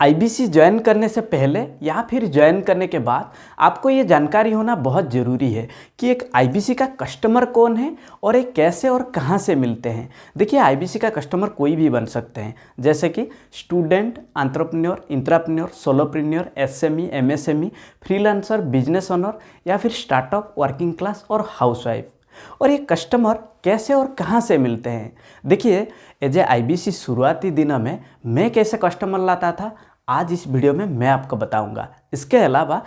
IBC join करने से पहले या फिर ज्वाइन करने के बाद आपको ये जानकारी होना बहुत ज़रूरी है कि एक आईबीसी का कस्टमर कौन है और एक कैसे और कहाँ से मिलते हैं। देखिए, आईबीसी का कस्टमर कोई भी बन सकते हैं, जैसे कि student, entrepreneur, intrapreneur, solopreneur, SME, MSME, freelancer, business owner या फिर स्टार्टअप, वर्किंग क्लास और हाउसवाइफ। और ये कस्टमर कैसे और कहाँ से मिलते हैं? देखिए, एज ए आईबीसी शुरुआती दिनों में मैं कैसे कस्टमर लाता था, आज इस वीडियो में मैं आपको बताऊंगा। इसके अलावा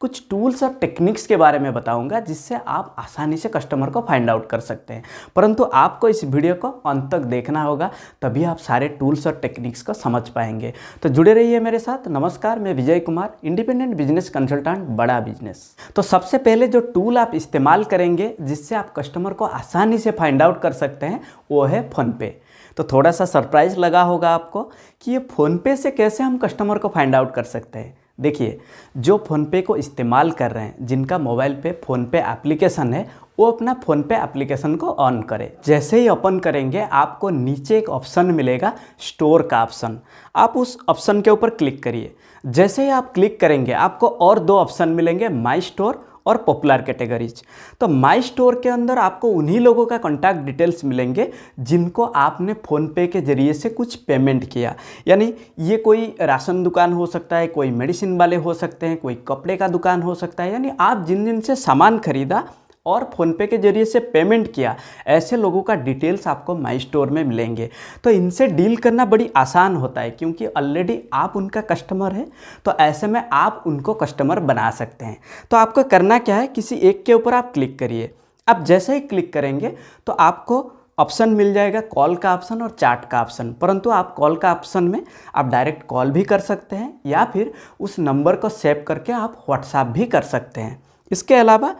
कुछ टूल्स और टेक्निक्स के बारे में बताऊंगा जिससे आप आसानी से कस्टमर को फाइंड आउट कर सकते हैं। परंतु आपको इस वीडियो को अंत तक देखना होगा, तभी आप सारे टूल्स और टेक्निक्स को समझ पाएंगे। तो जुड़े रहिए मेरे साथ। नमस्कार, मैं Vijay Kumar, independent business consultant, बड़ा बिजनेस। तो सबसे पहले जो टूल आप इस्तेमाल करेंगे जिससे आप कस्टमर को आसानी से फाइंड आउट कर सकते हैं, वो है फ़ोनपे। तो थोड़ा सा सरप्राइज लगा होगा आपको कि ये फ़ोनपे से कैसे हम कस्टमर को फाइंड आउट कर सकते हैं। देखिए, जो फ़ोनपे को इस्तेमाल कर रहे हैं, जिनका मोबाइल पे फ़ोनपे एप्लीकेशन है, वो अपना फ़ोनपे एप्लीकेशन को ऑन करें। जैसे ही ओपन करेंगे, आपको नीचे एक ऑप्शन मिलेगा, स्टोर का ऑप्शन। आप उस ऑप्शन के ऊपर क्लिक करिए। जैसे ही आप क्लिक करेंगे, आपको और दो ऑप्शन मिलेंगे, माई स्टोर और पॉपुलर कैटेगरीज। तो माई स्टोर के अंदर आपको उन्हीं लोगों का कॉन्टैक्ट डिटेल्स मिलेंगे जिनको आपने फ़ोनपे के ज़रिए से कुछ पेमेंट किया। यानी ये कोई राशन दुकान हो सकता है, कोई मेडिसिन वाले हो सकते हैं, कोई कपड़े का दुकान हो सकता है। यानी आप जिन जिन से सामान खरीदा और फ़ोनपे के ज़रिए से पेमेंट किया, ऐसे लोगों का डिटेल्स आपको माई स्टोर में मिलेंगे। तो इनसे डील करना बड़ी आसान होता है, क्योंकि ऑलरेडी आप उनका कस्टमर है। तो ऐसे में आप उनको कस्टमर बना सकते हैं। तो आपको करना क्या है, किसी एक के ऊपर आप क्लिक करिए। अब जैसे ही क्लिक करेंगे तो आपको ऑप्शन मिल जाएगा, कॉल का ऑप्शन और चैट का ऑप्शन। परंतु आप कॉल का ऑप्शन में आप डायरेक्ट कॉल भी कर सकते हैं या फिर उस नंबर को सेव करके आप व्हाट्सएप भी कर सकते हैं। इसके अलावा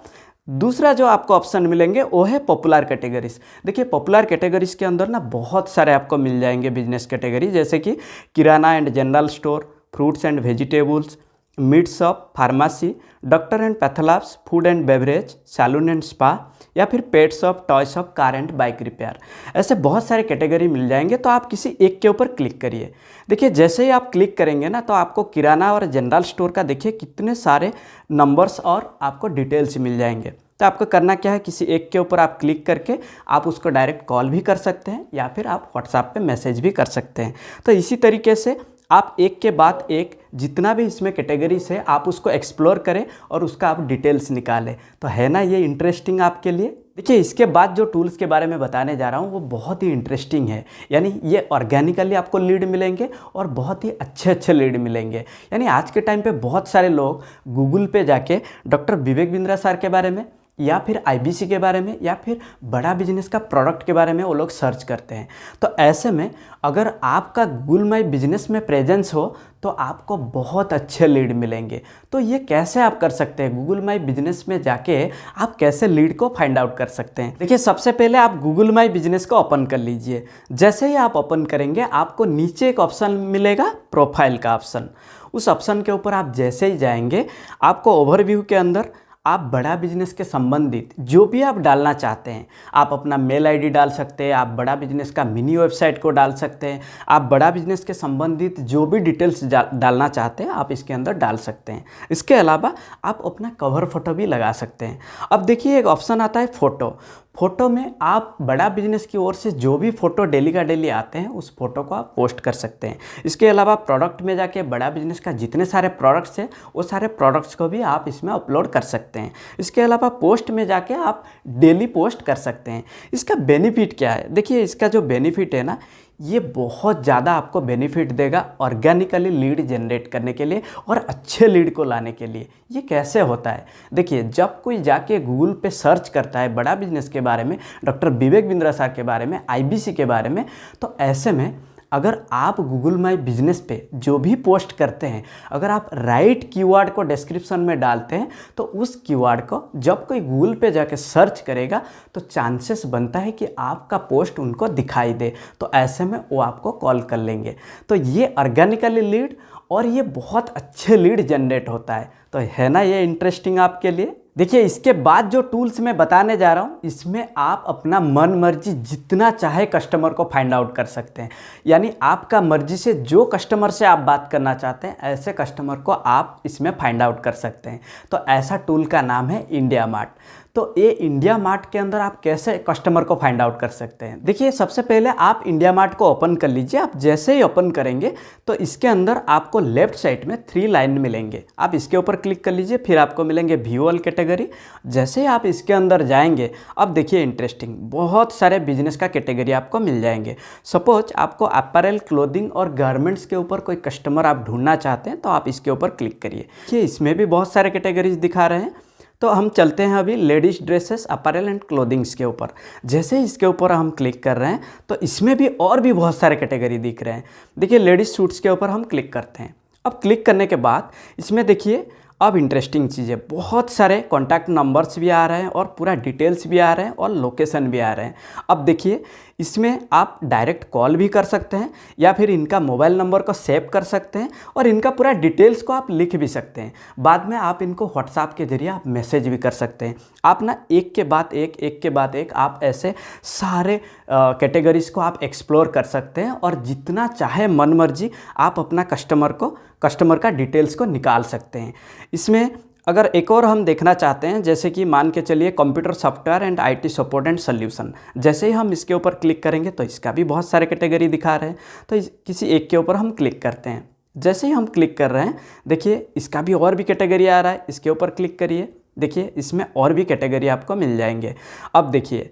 दूसरा जो आपको ऑप्शन मिलेंगे वो है पॉपुलर कैटेगरीज। देखिए, पॉपुलर कैटेगरीज के अंदर ना बहुत सारे आपको मिल जाएंगे बिजनेस कैटेगरी, जैसे कि kirana and general store, fruits and vegetables, meat shop, pharmacy, doctor and pathlabs, food and beverage, salon and spa, या फिर pet shop, toy shop, car and bike repair. ऐसे बहुत सारे कैटेगरी मिल जाएंगे। तो आप किसी एक के ऊपर क्लिक करिए। देखिए, जैसे ही आप क्लिक करेंगे ना, तो आपको किराना और जनरल स्टोर का देखिए कितने सारे नंबर्स और आपको डिटेल्स मिल जाएंगे। तो आपको करना क्या है, किसी एक के ऊपर आप क्लिक करके आप उसको डायरेक्ट कॉल भी कर सकते हैं या फिर आप व्हाट्सएप पे मैसेज भी कर सकते हैं। तो इसी तरीके से आप एक के बाद एक जितना भी इसमें कैटेगरीज है, आप उसको एक्सप्लोर करें और उसका आप डिटेल्स निकालें। तो है ना ये इंटरेस्टिंग आपके लिए? देखिए, इसके बाद जो टूल्स के बारे में बताने जा रहा हूँ वो बहुत ही इंटरेस्टिंग है। यानी ये ऑर्गेनिकली आपको लीड मिलेंगे और बहुत ही अच्छे अच्छे लीड मिलेंगे। यानी आज के टाइम पे बहुत सारे लोग गूगल पे जाके डॉक्टर विवेक बिंद्रा सर के बारे में या फिर आईबीसी के बारे में या फिर बड़ा बिजनेस का प्रोडक्ट के बारे में वो लोग सर्च करते हैं। तो ऐसे में अगर आपका गूगल माई बिजनेस में प्रेजेंस हो तो आपको बहुत अच्छे लीड मिलेंगे। तो ये कैसे आप कर सकते हैं, गूगल माई बिजनेस में जाके आप कैसे लीड को फाइंड आउट कर सकते हैं? देखिए, सबसे पहले आप गूगल माई बिजनेस को ओपन कर लीजिए। जैसे ही आप ओपन करेंगे, आपको नीचे एक ऑप्शन मिलेगा, प्रोफाइल का ऑप्शन। उस ऑप्शन के ऊपर आप जैसे ही जाएंगे, आपको ओवरव्यू के अंदर आप बड़ा बिजनेस के संबंधित जो भी आप डालना चाहते हैं, आप अपना मेल आईडी डाल सकते हैं, आप बड़ा बिजनेस का मिनी वेबसाइट को डाल सकते हैं, आप बड़ा बिजनेस के संबंधित जो भी डिटेल्स डालना चाहते हैं आप इसके अंदर डाल सकते हैं। इसके अलावा आप अपना कवर फोटो भी लगा सकते हैं। अब देखिए, एक ऑप्शन आता है फ़ोटो। फ़ोटो में आप बड़ा बिजनेस की ओर से जो भी फ़ोटो डेली का डेली आते हैं उस फोटो को आप पोस्ट कर सकते हैं। इसके अलावा प्रोडक्ट में जाके बड़ा बिजनेस का जितने सारे प्रोडक्ट्स हैं वो सारे प्रोडक्ट्स को भी आप इसमें अपलोड कर सकते हैं। इसके अलावा पोस्ट में जाके आप डेली पोस्ट कर सकते हैं। इसका बेनिफिट क्या है? देखिए, इसका जो बेनिफिट है ना, ये बहुत ज़्यादा आपको बेनिफिट देगा ऑर्गेनिकली लीड जनरेट करने के लिए और अच्छे लीड को लाने के लिए। ये कैसे होता है? देखिए, जब कोई जाके गूगल पे सर्च करता है बड़ा बिजनेस के बारे में, डॉक्टर विवेक बिंद्रा सर के बारे में, आईबीसी के बारे में, तो ऐसे में अगर आप गूगल माई बिजनेस पे जो भी पोस्ट करते हैं, अगर आप राइट कीवर्ड को डिस्क्रिप्शन में डालते हैं तो उस कीवर्ड को जब कोई गूगल पे जाके सर्च करेगा तो चांसेस बनता है कि आपका पोस्ट उनको दिखाई दे। तो ऐसे में वो आपको कॉल कर लेंगे। तो ये ऑर्गेनिकली लीड और ये बहुत अच्छे लीड जनरेट होता है। तो है ना ये इंटरेस्टिंग आपके लिए? देखिए इसके बाद जो टूल्स मैं बताने जा रहा हूँ, इसमें आप अपना मन मर्जी जितना चाहे कस्टमर को फाइंड आउट कर सकते हैं। यानी आपका मर्जी से जो कस्टमर से आप बात करना चाहते हैं, ऐसे कस्टमर को आप इसमें फाइंड आउट कर सकते हैं। तो ऐसा टूल का नाम है इंडिया मार्ट। तो ये इंडिया मार्ट के अंदर आप कैसे कस्टमर को फाइंड आउट कर सकते हैं। देखिए सबसे पहले आप इंडिया मार्ट को ओपन कर लीजिए। आप जैसे ही ओपन करेंगे तो इसके अंदर आपको लेफ्ट साइड में 3 लाइन मिलेंगे। आप इसके ऊपर क्लिक कर लीजिए, फिर आपको मिलेंगे व्यू ऑल कैटेगरी। जैसे ही आप इसके अंदर जाएंगे, अब देखिए इंटरेस्टिंग बहुत सारे बिजनेस का कैटेगरी आपको मिल जाएंगे। सपोज आपको अपैरल, क्लोथिंग और गारमेंट्स के ऊपर कोई कस्टमर आप ढूंढना चाहते हैं तो आप इसके ऊपर क्लिक करिए। देखिए इसमें भी बहुत सारे कैटेगरीज दिखा रहे हैं। तो हम चलते हैं अभी ladies dresses, apparel and clothings के ऊपर। जैसे इसके ऊपर हम क्लिक कर रहे हैं तो इसमें भी और भी बहुत सारे कैटेगरी दिख रहे हैं। देखिए लेडीज़ सूट्स के ऊपर हम क्लिक करते हैं। अब क्लिक करने के बाद इसमें देखिए अब इंटरेस्टिंग चीज़ें, बहुत सारे कॉन्टैक्ट नंबर्स भी आ रहे हैं और पूरा डिटेल्स भी आ रहे हैं और लोकेशन भी आ रहे हैं। अब देखिए इसमें आप डायरेक्ट कॉल भी कर सकते हैं या फिर इनका मोबाइल नंबर को सेव कर सकते हैं और इनका पूरा डिटेल्स को आप लिख भी सकते हैं। बाद में आप इनको व्हाट्सएप के जरिए आप मैसेज भी कर सकते हैं। आप ना एक के बाद एक आप ऐसे सारे कैटेगरीज़ को आप एक्सप्लोर कर सकते हैं और जितना चाहे मन मर्जी आप अपना कस्टमर का डिटेल्स को निकाल सकते हैं। इसमें अगर एक और हम देखना चाहते हैं, जैसे कि मान के चलिए computer software and IT support and solution. जैसे ही हम इसके ऊपर क्लिक करेंगे तो इसका भी बहुत सारे कैटेगरी दिखा रहे हैं। तो किसी एक के ऊपर हम क्लिक करते हैं। जैसे ही हम क्लिक कर रहे हैं, देखिए इसका भी और भी कैटेगरी आ रहा है। इसके ऊपर क्लिक करिए, देखिए इसमें और भी कैटेगरी आपको मिल जाएंगे। अब देखिए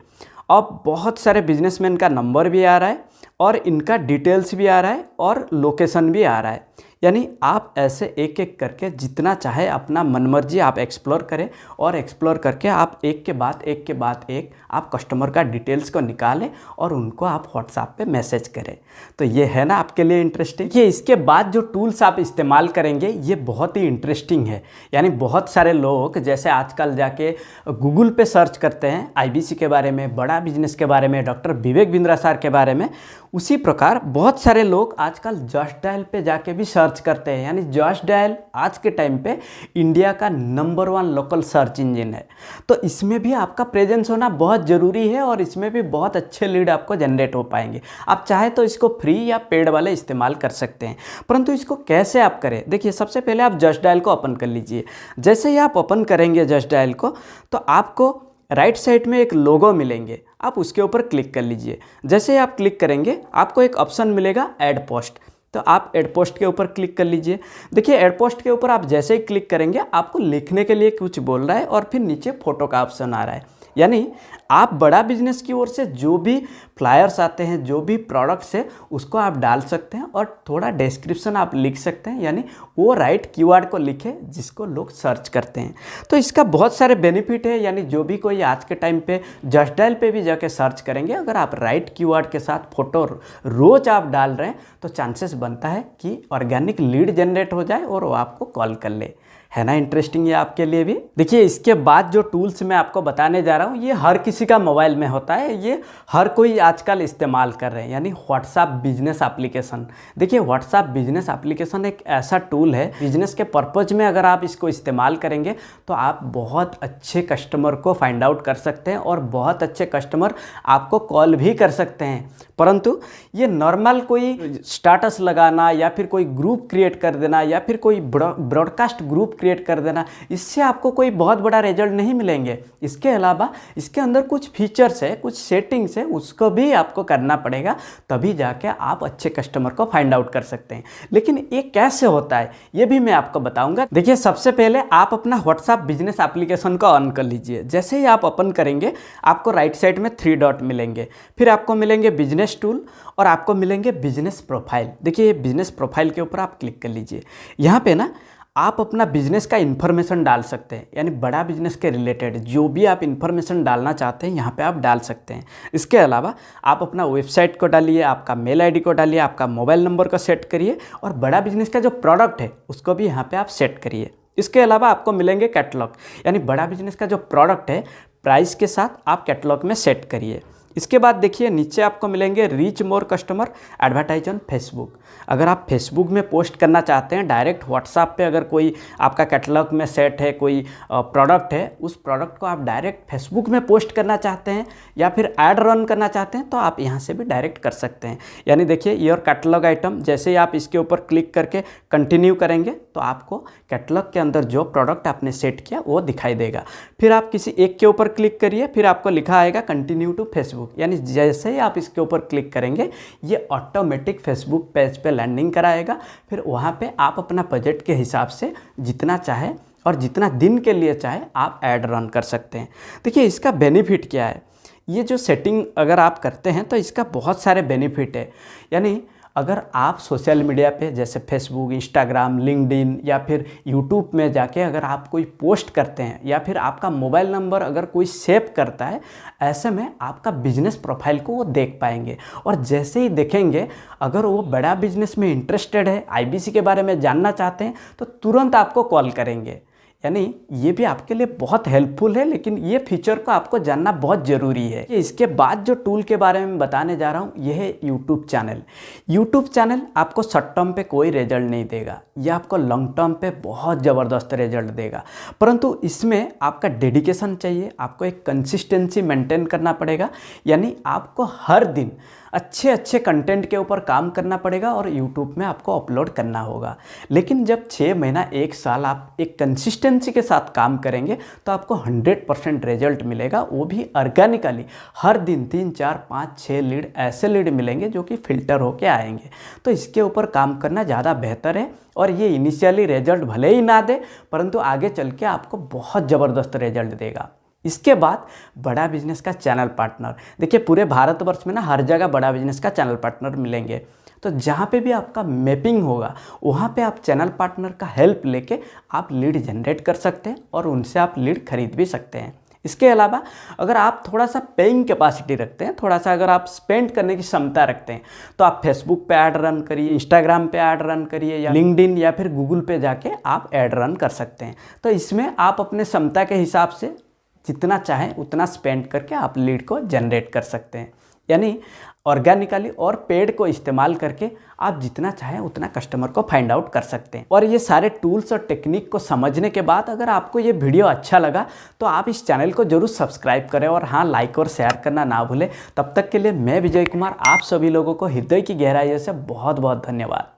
अब बहुत सारे बिजनेसमैन का नंबर भी आ रहा है और इनका डिटेल्स भी आ रहा है और लोकेशन भी आ रहा है। यानी आप ऐसे एक एक करके जितना चाहे अपना मनमर्जी आप एक्सप्लोर करें और एक्सप्लोर करके आप एक के बाद एक आप कस्टमर का डिटेल्स को निकालें और उनको आप व्हाट्सएप पे मैसेज करें। तो ये है ना आपके लिए इंटरेस्टिंग। ये इसके बाद जो टूल्स आप इस्तेमाल करेंगे ये बहुत ही इंटरेस्टिंग है। यानी बहुत सारे लोग जैसे आजकल जाके गूगल पे सर्च करते हैं आईबीसी के बारे में, बड़ा बिजनेस के बारे में, डॉक्टर विवेक बिंद्रा सर के बारे में, उसी प्रकार बहुत सारे लोग आजकल जस्ट डायल पे जाके भी सर्च करते हैं। यानी जस्ट डायल आज के टाइम पे इंडिया का नंबर 1 लोकल सर्च इंजन है। तो इसमें भी आपका प्रेजेंस होना बहुत ज़रूरी है और इसमें भी बहुत अच्छे लीड आपको जनरेट हो पाएंगे। आप चाहे तो इसको फ्री या पेड वाले इस्तेमाल कर सकते हैं, परंतु इसको कैसे आप करें। देखिए सबसे पहले आप जस्ट डायल को ओपन कर लीजिए। जैसे ही आप ओपन करेंगे जस्ट डायल को तो आपको राइट साइड में एक लोगो मिलेंगे, आप उसके ऊपर क्लिक कर लीजिए। जैसे ही आप क्लिक करेंगे आपको एक ऑप्शन मिलेगा ऐड पोस्ट। तो आप ऐड पोस्ट के ऊपर क्लिक कर लीजिए। देखिए ऐड पोस्ट के ऊपर आप जैसे ही क्लिक करेंगे आपको लिखने के लिए कुछ बोल रहा है और फिर नीचे फोटो का ऑप्शन आ रहा है। यानी आप बड़ा बिजनेस की ओर से जो भी फ्लायर्स आते हैं, जो भी प्रोडक्ट्स है उसको आप डाल सकते हैं और थोड़ा डिस्क्रिप्शन आप लिख सकते हैं। यानी वो राइट कीवर्ड को लिखे जिसको लोग सर्च करते हैं। तो इसका बहुत सारे बेनिफिट है। यानी जो भी कोई आज के टाइम पे जस्ट डायल पे भी जाके सर्च करेंगे, अगर आप राइट कीवर्ड के साथ फोटो रोज आप डाल रहे हैं तो चांसेस बनता है कि ऑर्गेनिक लीड जनरेट हो जाए और वो आपको कॉल कर ले। है ना इंटरेस्टिंग ये आपके लिए भी। देखिए इसके बाद जो टूल्स मैं आपको बताने जा रहा हूँ ये हर किसी का मोबाइल में होता है, ये हर कोई आजकल इस्तेमाल कर रहे हैं। यानी व्हाट्सएप बिजनेस एप्लीकेशन। देखिए व्हाट्सएप बिजनेस एप्लीकेशन एक ऐसा टूल है, बिजनेस के पर्पज में अगर आप इसको इस्तेमाल करेंगे तो आप बहुत अच्छे कस्टमर को फाइंड आउट कर सकते हैं और बहुत अच्छे कस्टमर आपको कॉल भी कर सकते हैं। परंतु ये नॉर्मल कोई स्टेटस लगाना या फिर कोई ग्रुप क्रिएट कर देना या फिर कोई ब्रॉडकास्ट ग्रुप क्रिएट कर देना, इससे आपको कोई बहुत बड़ा रिजल्ट नहीं मिलेंगे। इसके अलावा इसके अंदर कुछ फीचर्स है, कुछ सेटिंग्स है, उसको भी आपको करना पड़ेगा, तभी जाके आप अच्छे कस्टमर को फाइंड आउट कर सकते हैं। लेकिन ये कैसे होता है ये भी मैं आपको बताऊंगा। देखिए सबसे पहले आप अपना व्हाट्सएप बिजनेस एप्लीकेशन को ऑन कर लीजिए। जैसे ही आप ओपन करेंगे आपको राइट साइड में 3 डॉट मिलेंगे, फिर आपको मिलेंगे बिजनेस टूल और आपको मिलेंगे बिजनेस प्रोफाइल। देखिए बिजनेस प्रोफाइल के ऊपर आप क्लिक कर लीजिए। यहाँ पे ना आप अपना बिजनेस का इन्फॉर्मेशन डाल सकते हैं। यानी बड़ा बिजनेस के रिलेटेड जो भी आप इन्फॉर्मेशन डालना चाहते हैं यहाँ पे आप डाल सकते हैं। इसके अलावा आप अपना वेबसाइट को डालिए, आपका मेल आईडी को डालिए, आपका मोबाइल नंबर को सेट करिए और बड़ा बिजनेस का जो प्रोडक्ट है उसको भी यहाँ पे आप सेट करिए। इसके अलावा आपको मिलेंगे कैटलॉग। यानी बड़ा बिजनेस का जो प्रोडक्ट है प्राइस के साथ आप कैटलॉग में सेट करिए। इसके बाद देखिए नीचे आपको मिलेंगे reach more customer, advertise on Facebook. अगर आप फेसबुक में पोस्ट करना चाहते हैं डायरेक्ट व्हाट्सएप पे, अगर कोई आपका कैटलॉग में सेट है, कोई प्रोडक्ट है, उस प्रोडक्ट को आप डायरेक्ट फेसबुक में पोस्ट करना चाहते हैं या फिर ऐड रन करना चाहते हैं तो आप यहाँ से भी डायरेक्ट कर सकते हैं। यानी देखिए योर कैटलॉग आइटम, जैसे ही आप इसके ऊपर क्लिक करके कंटिन्यू करेंगे तो आपको कैटलॉग के अंदर जो प्रोडक्ट आपने सेट किया वो दिखाई देगा। फिर आप किसी एक के ऊपर क्लिक करिए, फिर आपको लिखा आएगा कंटिन्यू टू फेसबुक, यानी जैसे ही आप इसके ऊपर क्लिक करेंगे ये ऑटोमेटिक फेसबुक पेज पे लैंडिंग कराएगा। फिर वहाँ पे आप अपना बजट के हिसाब से जितना चाहे और जितना दिन के लिए चाहे आप ऐड रन कर सकते हैं। देखिए इसका बेनिफिट क्या है, ये जो सेटिंग अगर आप करते हैं तो इसका बहुत सारे बेनिफिट है। यानी अगर आप सोशल मीडिया पे जैसे फेसबुक, इंस्टाग्राम, लिंक्डइन या फिर यूट्यूब में जाके अगर आप कोई पोस्ट करते हैं या फिर आपका मोबाइल नंबर अगर कोई सेव करता है, ऐसे में आपका बिजनेस प्रोफाइल को वो देख पाएंगे। और जैसे ही देखेंगे अगर वो बड़ा बिजनेस में इंटरेस्टेड है, आईबीसी के बारे में जानना चाहते हैं तो तुरंत आपको कॉल करेंगे। यानी ये भी आपके लिए बहुत हेल्पफुल है, लेकिन ये फीचर को आपको जानना बहुत ज़रूरी है। इसके बाद जो टूल के बारे में बताने जा रहा हूँ ये है यूट्यूब चैनल। यूट्यूब चैनल आपको शॉर्ट टर्म पे कोई रिजल्ट नहीं देगा, ये आपको लॉन्ग टर्म पे बहुत ज़बरदस्त रिजल्ट देगा, परंतु इसमें आपका डेडिकेशन चाहिए, आपको एक कंसिस्टेंसी मेंटेन करना पड़ेगा। यानी आपको हर दिन अच्छे अच्छे कंटेंट के ऊपर काम करना पड़ेगा और यूट्यूब में आपको अपलोड करना होगा। लेकिन जब 6 महीना 1 साल आप एक कंसिस्टेंसी के साथ काम करेंगे तो आपको 100% रिजल्ट मिलेगा, वो भी ऑर्गेनिकली। हर दिन 3, 4, 5, 6 लीड, ऐसे लीड मिलेंगे जो कि फ़िल्टर होके आएंगे। तो इसके ऊपर काम करना ज़्यादा बेहतर है और ये इनिशियली रिजल्ट भले ही ना दे परंतु आगे चल के आपको बहुत ज़बरदस्त रिजल्ट देगा। इसके बाद बड़ा बिजनेस का चैनल पार्टनर। देखिए पूरे भारतवर्ष में ना हर जगह बड़ा बिजनेस का चैनल पार्टनर मिलेंगे, तो जहाँ पे भी आपका मैपिंग होगा वहाँ पे आप चैनल पार्टनर का हेल्प लेके आप लीड जनरेट कर सकते हैं और उनसे आप लीड खरीद भी सकते हैं। इसके अलावा अगर आप थोड़ा सा पेइंग कैपेसिटी रखते हैं, थोड़ा सा अगर आप स्पेंड करने की क्षमता रखते हैं तो आप फेसबुक पे ऐड रन करिए, इंस्टाग्राम पे ऐड रन करिए या लिंक्डइन या फिर गूगल पे जाके आप ऐड रन कर सकते हैं। तो इसमें आप अपने क्षमता के हिसाब से जितना चाहें उतना स्पेंड करके आप लीड को जनरेट कर सकते हैं। यानी ऑर्गेनिकली और पेड को इस्तेमाल करके आप जितना चाहें उतना कस्टमर को फाइंड आउट कर सकते हैं। और ये सारे टूल्स और टेक्निक को समझने के बाद अगर आपको ये वीडियो अच्छा लगा तो आप इस चैनल को जरूर सब्सक्राइब करें और हाँ, लाइक और शेयर करना ना भूलें। तब तक के लिए मैं विजय कुमार आप सभी लोगों को हृदय की गहराइयों से बहुत बहुत धन्यवाद।